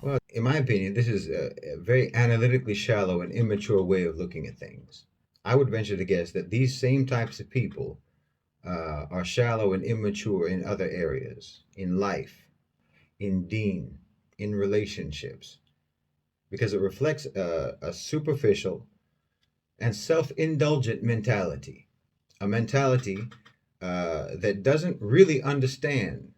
Well, in my opinion, this is a very analytically shallow and immature way of looking at things. I would venture to guess that these same types of people are shallow and immature in other areas, in life, in deen, in relationships, because it reflects a superficial and self indulgent mentality, a mentality that doesn't really understand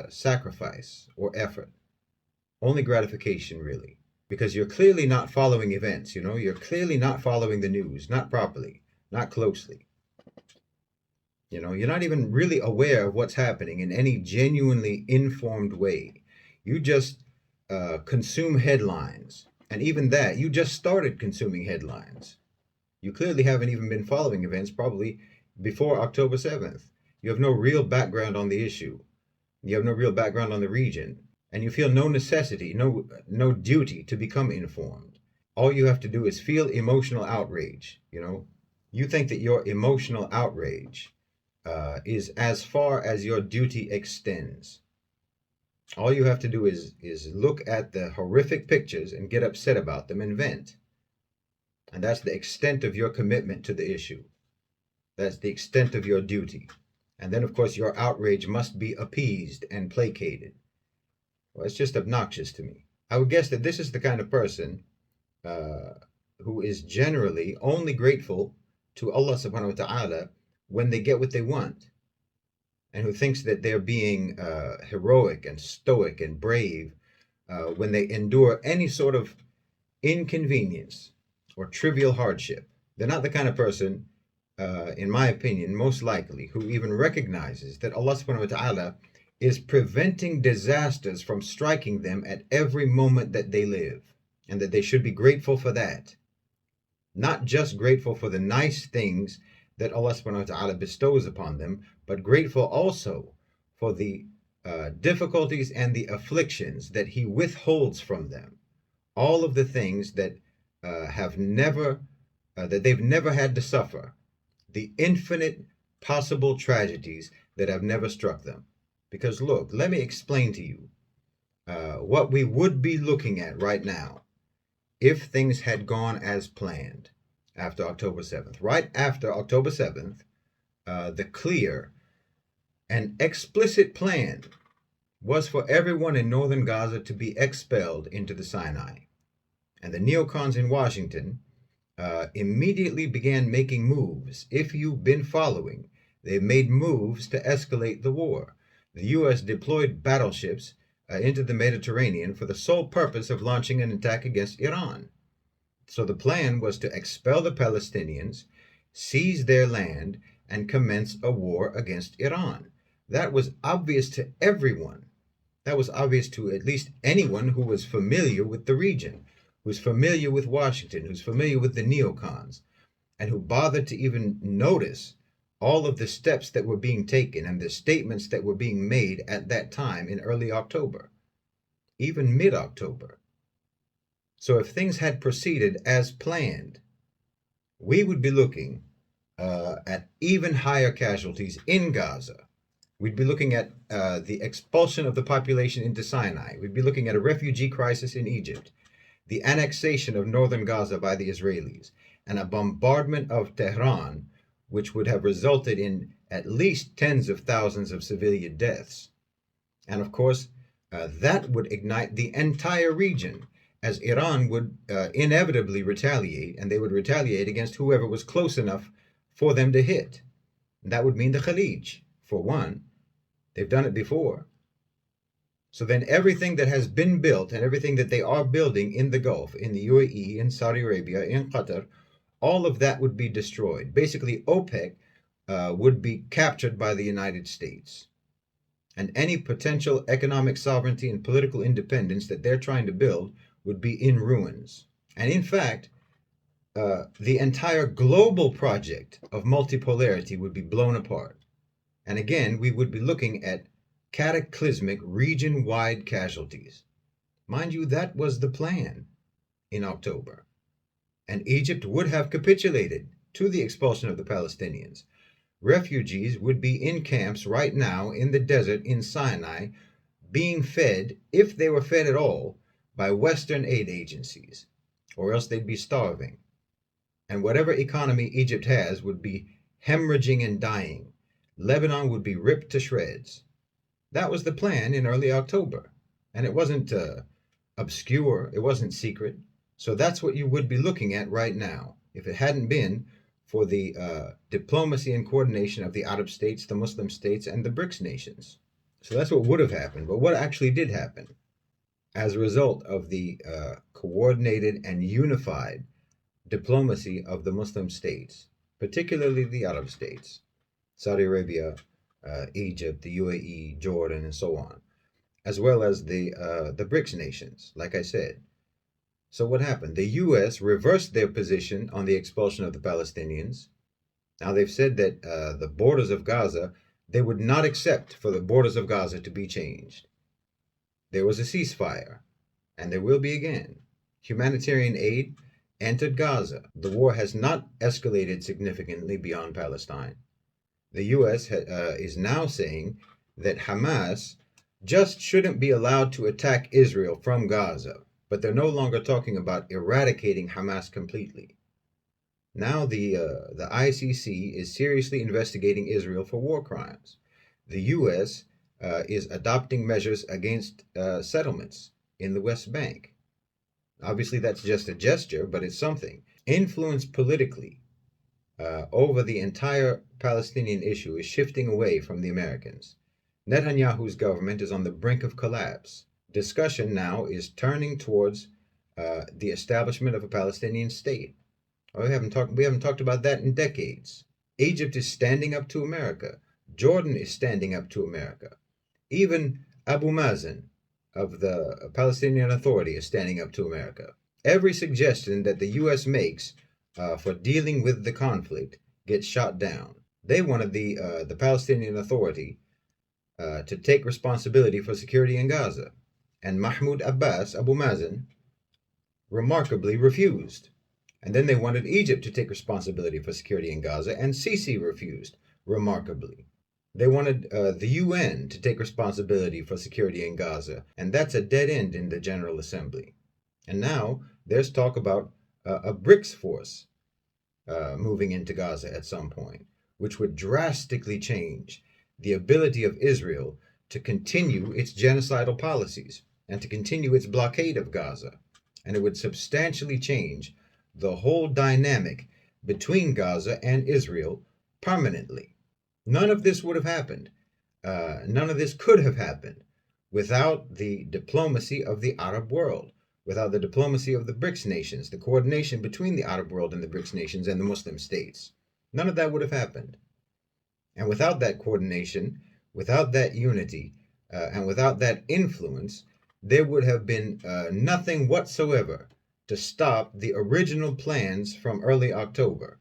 sacrifice or effort, only gratification, really. Because you're clearly not following events, you're clearly not following the news, not properly, not closely. You're not even really aware of what's happening in any genuinely informed way. You just consume headlines. And even that, you just started consuming headlines. You clearly haven't even been following events probably before October 7th. You have no real background on the issue. You have no real background on the region. And you feel no necessity, no duty to become informed. All you have to do is feel emotional outrage. You think that your emotional outrage is as far as your duty extends. All you have to do is look at the horrific pictures and get upset about them and vent. And that's the extent of your commitment to the issue. That's the extent of your duty. And then, of course, your outrage must be appeased and placated. Well, it's just obnoxious to me. I would guess that this is the kind of person uh, who is generally only grateful to Allah subhanahu wa ta'ala when they get what they want, and who thinks that they're being heroic and stoic and brave when they endure any sort of inconvenience or trivial hardship. They're not the kind of person, in my opinion, most likely, who even recognizes that Allah subhanahu wa ta'ala is preventing disasters from striking them at every moment that they live, and that they should be grateful for that. Not just grateful for the nice things that Allah subhanahu wa ta'ala bestows upon them, but grateful also for the difficulties and the afflictions that He withholds from them. All of the things that have never, that they've never had to suffer, the infinite possible tragedies that have never struck them. Because look, let me explain to you what we would be looking at right now if things had gone as planned after October 7th. Right after October 7th, the clear and explicit plan was for everyone in northern Gaza to be expelled into the Sinai. And the neocons in Washington immediately began making moves. If you've been following, they made moves to escalate the war. The U.S. deployed battleships into the Mediterranean for the sole purpose of launching an attack against Iran. So the plan was to expel the Palestinians, seize their land, and commence a war against Iran. That was obvious to everyone. That was obvious to at least anyone who was familiar with the region, who's familiar with Washington, who's familiar with the neocons, and who bothered to even notice all of the steps that were being taken and the statements that were being made at that time in early October, even mid-October. So if things had proceeded as planned, we would be looking at even higher casualties in Gaza. We'd be looking at the expulsion of the population into Sinai. We'd be looking at a refugee crisis in Egypt, the annexation of northern Gaza by the Israelis, and a bombardment of Tehran, which would have resulted in at least tens of thousands of civilian deaths. And of course, that would ignite the entire region, as Iran would inevitably retaliate, and they would retaliate against whoever was close enough for them to hit. And that would mean the Khalij, for one. They've done it before. So then everything that has been built and everything that they are building in the Gulf, in the UAE, in Saudi Arabia, in Qatar, all of that would be destroyed. Basically, OPEC would be captured by the United States. And any potential economic sovereignty and political independence that they're trying to build would be in ruins. And in fact, the entire global project of multipolarity would be blown apart. And again, we would be looking at cataclysmic region-wide casualties. Mind you, that was the plan in October. And Egypt would have capitulated to the expulsion of the Palestinians. Refugees would be in camps right now in the desert in Sinai, being fed, if they were fed at all, by Western aid agencies, or else they'd be starving. And whatever economy Egypt has would be hemorrhaging and dying. Lebanon would be ripped to shreds. That was the plan in early October. And it wasn't obscure, it wasn't secret. So that's what you would be looking at right now if it hadn't been for the diplomacy and coordination of the Arab states, the Muslim states, and the BRICS nations. So that's what would have happened. But what actually did happen as a result of the coordinated and unified diplomacy of the Muslim states, particularly the Arab states, Saudi Arabia, Egypt, the UAE, Jordan, and so on, as well as the BRICS nations, like I said. So what happened? The U.S. reversed their position on the expulsion of the Palestinians. Now they've said that the borders of Gaza, they would not accept for the borders of Gaza to be changed. There was a ceasefire, and there will be again. Humanitarian aid entered Gaza. The war has not escalated significantly beyond Palestine. The U.S. is now saying that Hamas just shouldn't be allowed to attack Israel from Gaza, but they're no longer talking about eradicating Hamas completely. Now the ICC is seriously investigating Israel for war crimes. The U.S. Is adopting measures against settlements in the West Bank. Obviously, that's just a gesture, but it's something. Influence politically over the entire Palestinian issue is shifting away from the Americans. Netanyahu's government is on the brink of collapse. Discussion now is turning towards the establishment of a Palestinian state. We haven't talked about that in decades. Egypt is standing up to America. Jordan is standing up to America. Even Abu Mazen of the Palestinian Authority is standing up to America. Every suggestion that the U.S. makes for dealing with the conflict gets shot down. They wanted the Palestinian Authority to take responsibility for security in Gaza. And Mahmoud Abbas, Abu Mazen, remarkably refused. And then they wanted Egypt to take responsibility for security in Gaza, and Sisi refused, remarkably. They wanted the UN to take responsibility for security in Gaza, and that's a dead end in the General Assembly. And now there's talk about a BRICS force moving into Gaza at some point, which would drastically change the ability of Israel to continue its genocidal policies and to continue its blockade of Gaza. And it would substantially change the whole dynamic between Gaza and Israel permanently. None of this would have happened. None of this could have happened without the diplomacy of the Arab world, without the diplomacy of the BRICS nations, the coordination between the Arab world and the BRICS nations and the Muslim states. None of that would have happened. And without that coordination, without that unity, and without that influence, there would have been nothing whatsoever to stop the original plans from early October.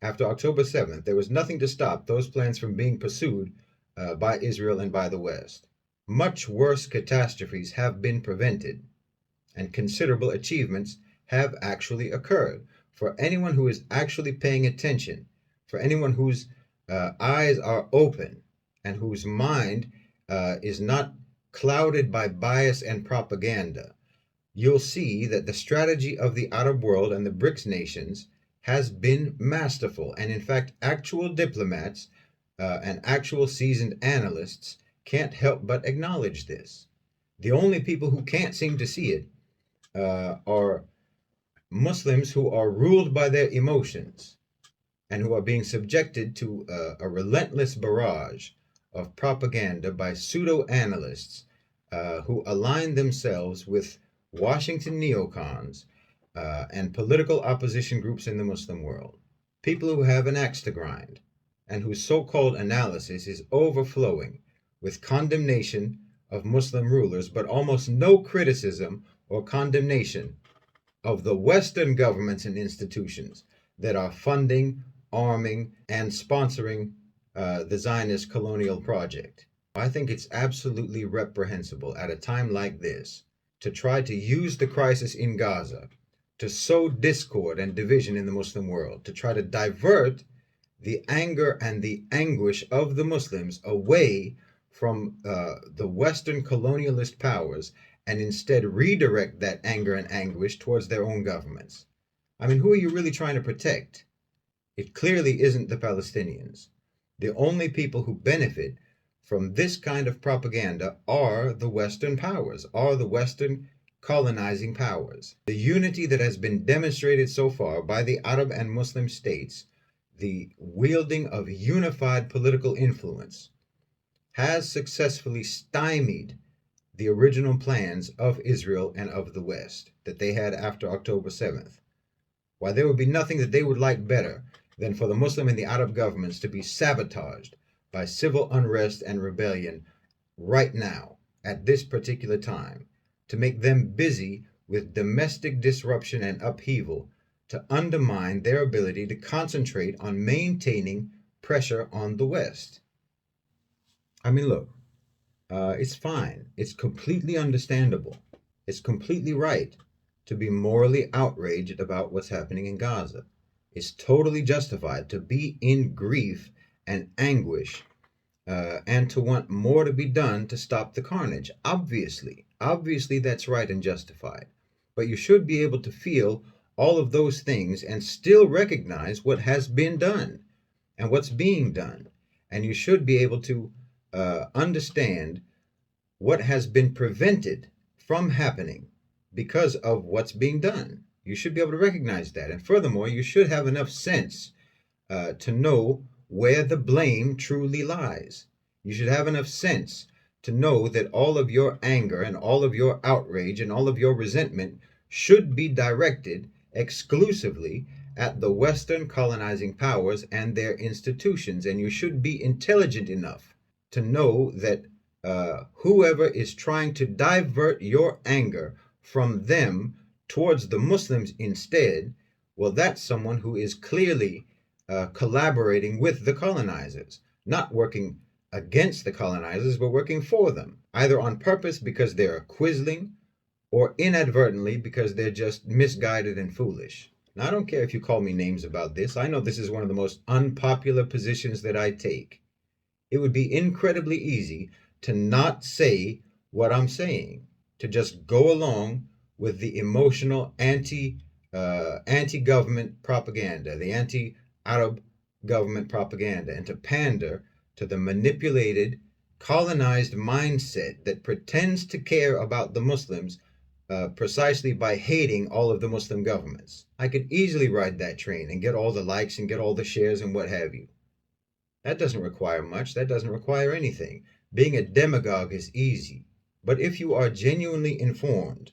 After October 7th, there was nothing to stop those plans from being pursued by Israel and by the West. Much worse catastrophes have been prevented, and considerable achievements have actually occurred. For anyone who is actually paying attention, for anyone whose eyes are open, and whose mind is not clouded by bias and propaganda, you'll see that the strategy of the Arab world and the BRICS nations has been masterful. And in fact, actual diplomats and actual seasoned analysts can't help but acknowledge this. The only people who can't seem to see it are Muslims who are ruled by their emotions and who are being subjected to a relentless barrage of propaganda by pseudo-analysts who align themselves with Washington neocons and political opposition groups in the Muslim world. People who have an axe to grind and whose so-called analysis is overflowing with condemnation of Muslim rulers, but almost no criticism or condemnation of the Western governments and institutions that are funding, arming, and sponsoring the Zionist colonial project. I think it's absolutely reprehensible at a time like this to try to use the crisis in Gaza to sow discord and division in the Muslim world, to try to divert the anger and the anguish of the Muslims away from the Western colonialist powers and instead redirect that anger and anguish towards their own governments. I mean, who are you really trying to protect? It clearly isn't the Palestinians. The only people who benefit from this kind of propaganda are the Western powers, are the Western colonizing powers. The unity that has been demonstrated so far by the Arab and Muslim states, the wielding of unified political influence, has successfully stymied the original plans of Israel and of the West that they had after October 7th. Why, there would be nothing that they would like better than for the Muslim and the Arab governments to be sabotaged by civil unrest and rebellion right now, at this particular time, to make them busy with domestic disruption and upheaval to undermine their ability to concentrate on maintaining pressure on the West. I mean, look, it's fine. It's completely understandable. It's completely right to be morally outraged about what's happening in Gaza. It's totally justified to be in grief and anguish and to want more to be done to stop the carnage. Obviously, that's right and justified. But you should be able to feel all of those things and still recognize what has been done and what's being done. And you should be able to understand what has been prevented from happening because of what's being done. You should be able to recognize that. And furthermore, you should have enough sense to know where the blame truly lies. You should have enough sense to know that all of your anger and all of your outrage and all of your resentment should be directed exclusively at the Western colonizing powers and their institutions. And you should be intelligent enough to know that whoever is trying to divert your anger from them towards the Muslims instead, well, that's someone who is clearly collaborating with the colonizers, not working against the colonizers, but working for them, either on purpose because they're a quisling or inadvertently because they're just misguided and foolish. Now, I don't care if you call me names about this. I know this is one of the most unpopular positions that I take. It would be incredibly easy to not say what I'm saying, to just go along with the emotional anti-government propaganda, the anti-Arab government propaganda, and to pander to the manipulated, colonized mindset that pretends to care about the Muslims precisely by hating all of the Muslim governments. I could easily ride that train and get all the likes and get all the shares and what have you. That doesn't require much. That doesn't require anything. Being a demagogue is easy. But if you are genuinely informed,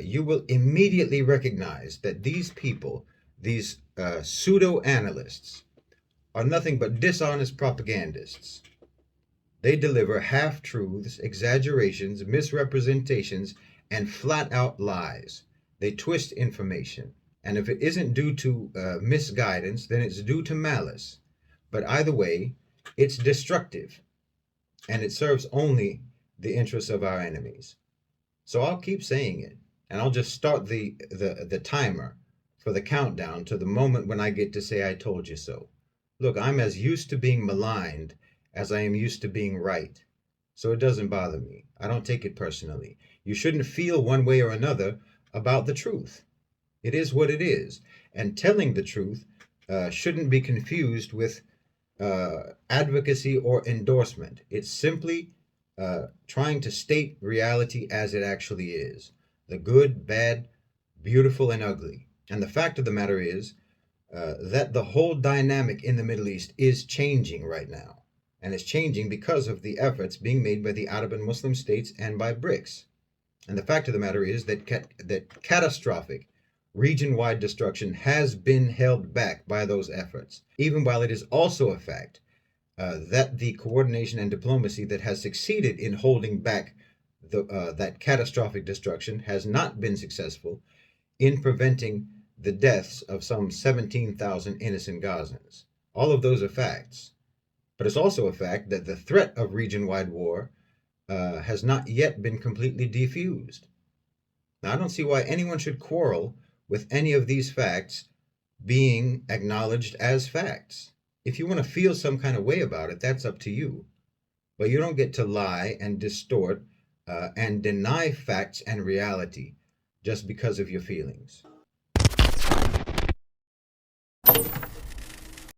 you will immediately recognize that these people, these pseudo-analysts, are nothing but dishonest propagandists. They deliver half-truths, exaggerations, misrepresentations, and flat-out lies. They twist information. And if it isn't due to misguidance, then it's due to malice. But either way, it's destructive, and it serves only the interests of our enemies. So I'll keep saying it, and I'll just start the timer for the countdown to the moment when I get to say I told you so. Look, I'm as used to being maligned as I am used to being right. So it doesn't bother me. I don't take it personally. You shouldn't feel one way or another about the truth. It is what it is. And telling the truth shouldn't be confused with advocacy or endorsement. It's simply trying to state reality as it actually is. The good, bad, beautiful, and ugly. And the fact of the matter is that the whole dynamic in the Middle East is changing right now. And it's changing because of the efforts being made by the Arab and Muslim states and by BRICS. And the fact of the matter is that catastrophic region-wide destruction has been held back by those efforts, even while it is also a fact that the coordination and diplomacy that has succeeded in holding back that catastrophic destruction has not been successful in preventing the deaths of some 17,000 innocent Gazans. All of those are facts. But it's also a fact that the threat of region-wide war has not yet been completely defused. Now, I don't see why anyone should quarrel with any of these facts being acknowledged as facts. If you want to feel some kind of way about it, that's up to you. but you don't get to lie and distort and deny facts and reality just because of your feelings.